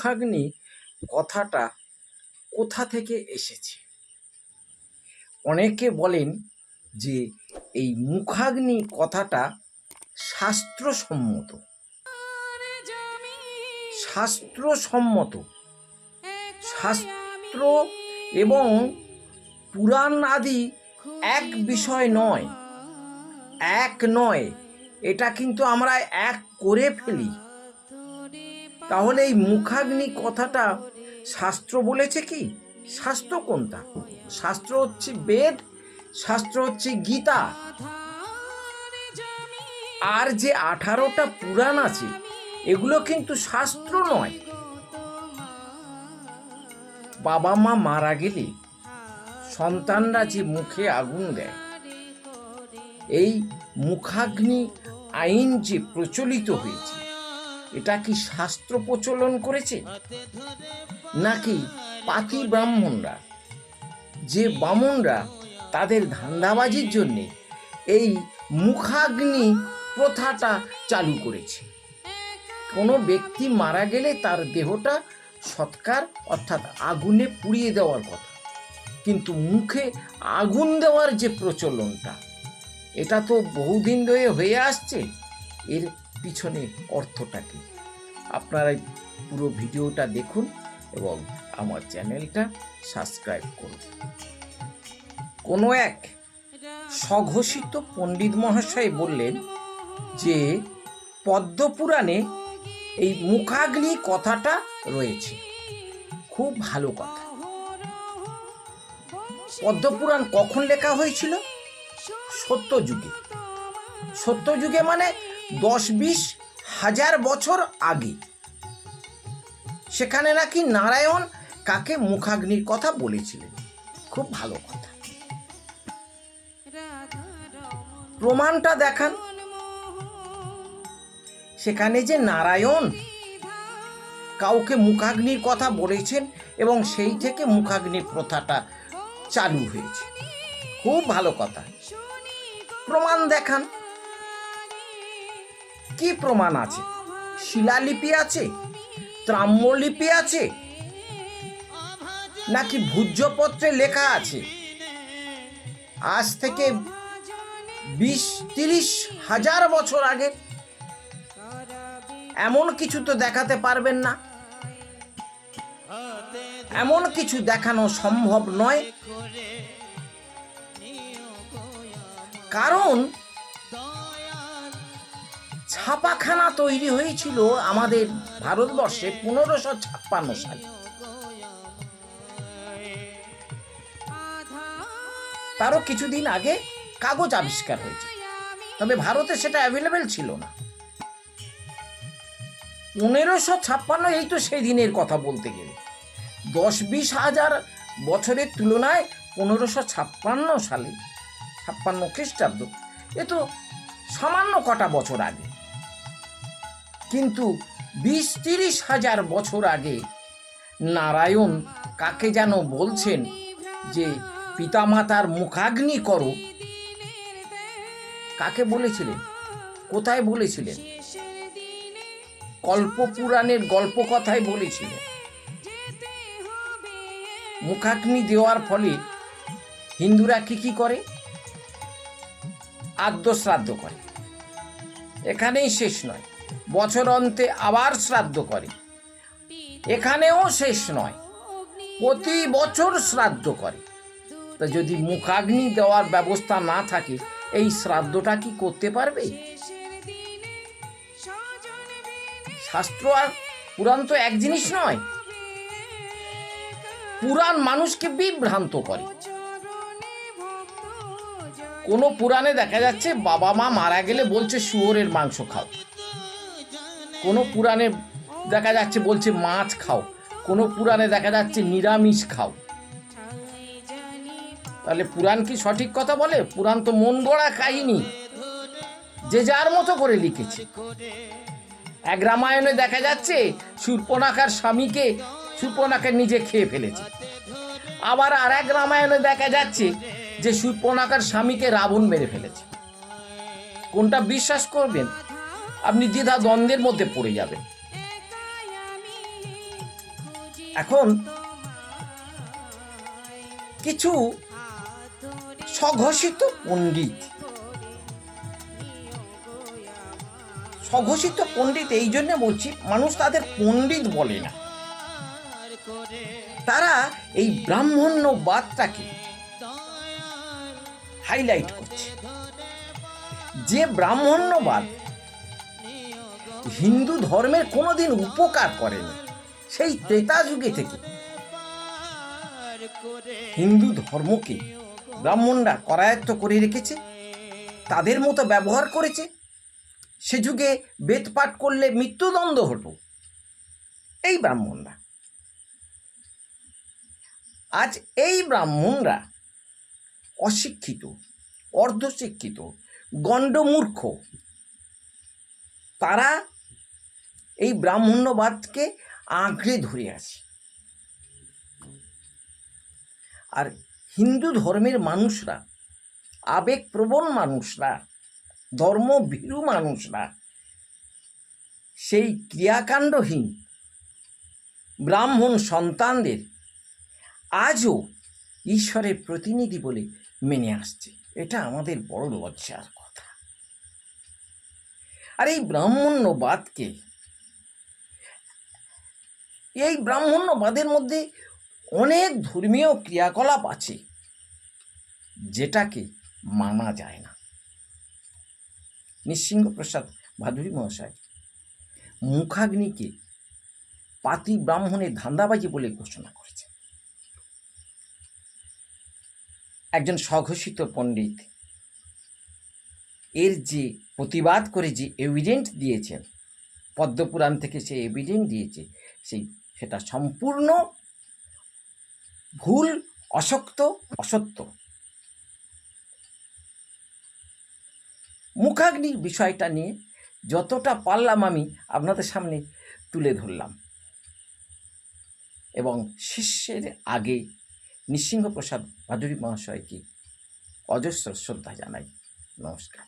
মুখাগ্নি কথাটা কোথা থেকে এসেছে? অনেকে বলেন যে এই মুখাগ্নি কথাটা শাস্ত্রসম্মত। শাস্ত্র এবং পুরাণ আদি এক বিষয় নয়, এক নয়, এটা কিন্তু আমরা এক করে ফেলি। তাহলে এই মুখাগ্নি কথাটা শাস্ত্র বলেছে কি? শাস্ত্র কোনটা? শাস্ত্র হচ্ছে বেদ, শাস্ত্র হচ্ছে গীতা। আর যে 18টা পুরাণ আছে এগুলো কিন্তু শাস্ত্র নয়। বাবা মা মারা গেলে সন্তানরা যে মুখে আগুন দেয়, এই মুখাগ্নি আইন যে প্রচলিত হয়েছে, এটা কি শাস্ত্র প্রচলন করেছে, নাকি পাতি ব্রাহ্মণরা, যে বামুনরা তাদের ধান্দাবাজির জন্যে এই মুখাগ্নি প্রথাটা চালু করেছে? কোনো ব্যক্তি মারা গেলে তার দেহটা সৎকার অর্থাৎ আগুনে পুড়িয়ে দেওয়ার কথা, কিন্তু মুখে আগুন দেওয়ার যে প্রচলনটা, এটা তো বহুদিন ধরে হয়ে আসছে। এর পিছনে অর্থটা কি? আপনারা পুরো ভিডিওটা দেখুন এবং আমার চ্যানেলটা সাবস্ক্রাইব করুন। কোনো এক স্বঘোষিত পণ্ডিত মহাশয় বললেন যে পদ্মপুরাণে এই মুখাগ্নি কথাটা রয়েছে। খুব ভালো কথা। পদ্মপুরাণ কখন লেখা হয়েছিল? সত্যযুগে। সত্যযুগে মানে 10-20 হাজার বছর আগে। সেখানে নাকি নারায়ণ কাকে মুখাগ্নির কথা বলেছিলেন। খুব ভালো কথা। প্রমাণটা দেখান। সেখানে যে নারায়ণ কাউকে মুখাগ্নির কথা বলেছেন এবং সেই থেকে মুখাগ্নির প্রথাটা চালু হয়েছে। খুব ভালো কথা। প্রমাণ দেখান। কি প্রমাণ আছে? শিলালিপি আছে, তাম্রলিপি আছে, নাকি ভূর্জপত্রে লেখা আছে? আজ থেকে 20-30 হাজার বছর আগে এমন কিছু তো দেখাতে পারবেন না। এমন কিছু দেখানো সম্ভব নয়, কারণ ছাপাখানা তৈরি হয়েছিল আমাদের ভারতবর্ষে 1556 সালে। তারও কিছুদিন আগে কাগজ আবিষ্কার হয়েছে, তবে ভারতে সেটা অ্যাভেলেবেল ছিল না। 1556, এই তো সেই দিনের কথা বলতে গেলে 10-20 হাজার বছরের তুলনায় 1556 সালে, 56 খ্রিস্টাব্দ, এ তো সামান্য কটা বছর আগে। কিন্তু 20-30 হাজার বছর আগে নারায়ণ কাকে যেন বলছেন যে পিতামাতার মুখাগ্নি করো। কাকে বলেছিলেন? কোথায় বলেছিলেন? কল্পপুরাণের গল্প কথায় বলেছিলেন। মুখাগ্নি দেওয়ার ফলে হিন্দুরা কি করে? আদ্য শ্রাদ্ধ করে। এখানেই শেষ নয়, বছর অন্তে আবার শ্রাদ্ধ করে। এখানেও শেষ নয়, প্রতি বছর শ্রাদ্ধ করে। তা যদি মুখাগ্নি দেওয়ার ব্যবস্থা না থাকে, এই শ্রাদ্ধটা কি করতে পারবে? শাস্ত্র আর পুরাণ তো এক জিনিস নয়। পুরাণ মানুষকে বিভ্রান্ত করে। কোনো পুরাণে দেখা যাচ্ছে বাবা মা মারা গেলে বলছে শুয়োরের মাংস খাও, কোনো পুরাণে দেখা যাচ্ছে বলছে মাছ খাও, কোনো পুরাণে দেখা যাচ্ছে নিরামিষ খাও। তাহলে পুরাণ কি সঠিক কথা বলে? পুরাণ তো মন গড়া কাহিনী, যে যার মতো করে লিখেছে। এক রামায়ণে দেখা যাচ্ছে শূর্পণখার স্বামীকে শূর্পণখা নিজে খেয়ে ফেলেছে। আবার আর এক রামায়ণে দেখা যাচ্ছে যে শূর্পণখার স্বামীকে রাবণ মেরে ফেলেছে। কোনটা বিশ্বাস করবেন? আপনি দ্বিধা দ্বন্দ্বের মধ্যে পড়ে যাবেন। এখন কিছু স্বঘোষিত পণ্ডিত, স্বঘোষিত পণ্ডিত এই জন্য বলছি, মানুষ তাদের পণ্ডিত বলে না, তারা এই ব্রাহ্মণ্যবাদটাকে হাইলাইট করছে। যে ব্রাহ্মণ্যবাদ হিন্দু ধর্মের কোনোদিন উপকার করেনি, সেই ত্রেতা যুগে থেকে হিন্দু ধর্মকে ব্রাহ্মণরা করায়ত্ত করে রেখেছে, তাদের মতো ব্যবহার করেছে। সে যুগে বেদ পাঠ করলে মৃত্যুদণ্ড হতো এই ব্রাহ্মণরা। আজ এই ব্রাহ্মণরা অশিক্ষিত, অর্ধশিক্ষিত, গণ্ডমূর্খ, তারা এই ব্রাহ্মণ্যবাদকে আঁকড়ে ধরে আছে। আর হিন্দু ধর্মের মানুষরা, আবেগপ্রবণ মানুষরা, ধর্মভীরু মানুষরা সেই ক্রিয়াকাণ্ডহীন ব্রাহ্মণ সন্তানদের আজও ঈশ্বরের প্রতিনিধি বলে মেনে আসছে। এটা আমাদের বড় লজ্জার কথা। আর এই ব্রাহ্মণ্যবাদকে, এই ব্রাহ্মণ্যবাদের মধ্যে অনেক ধর্মীয় ক্রিয়াকলাপ আছে যেটাকে মানা যায় না। নৃসিংহপ্রসাদ ভাদুড়ী মহাশয় মুখাগ্নিকে পাতি ব্রাহ্মণের ধান্দাবাজি বলে ঘোষণা করেছে। একজন স্বঘোষিত পণ্ডিত এর যে প্রতিবাদ করে যে এভিডেন্ট দিয়েছেন, পদ্মপুরাণ থেকে সে এভিডেন্ট দিয়েছে, সেটা সম্পূর্ণ ভুল, অসত্য। মুখাগ্নির বিষয়টা নিয়ে যতটা পারলাম আমি আপনাদের সামনে তুলে ধরলাম, এবং শিষ্যের আগে নৃসিংহপ্রসাদ ভাদুড়ী মহাশয়কে অজস্র শ্রদ্ধা জানাই। নমস্কার।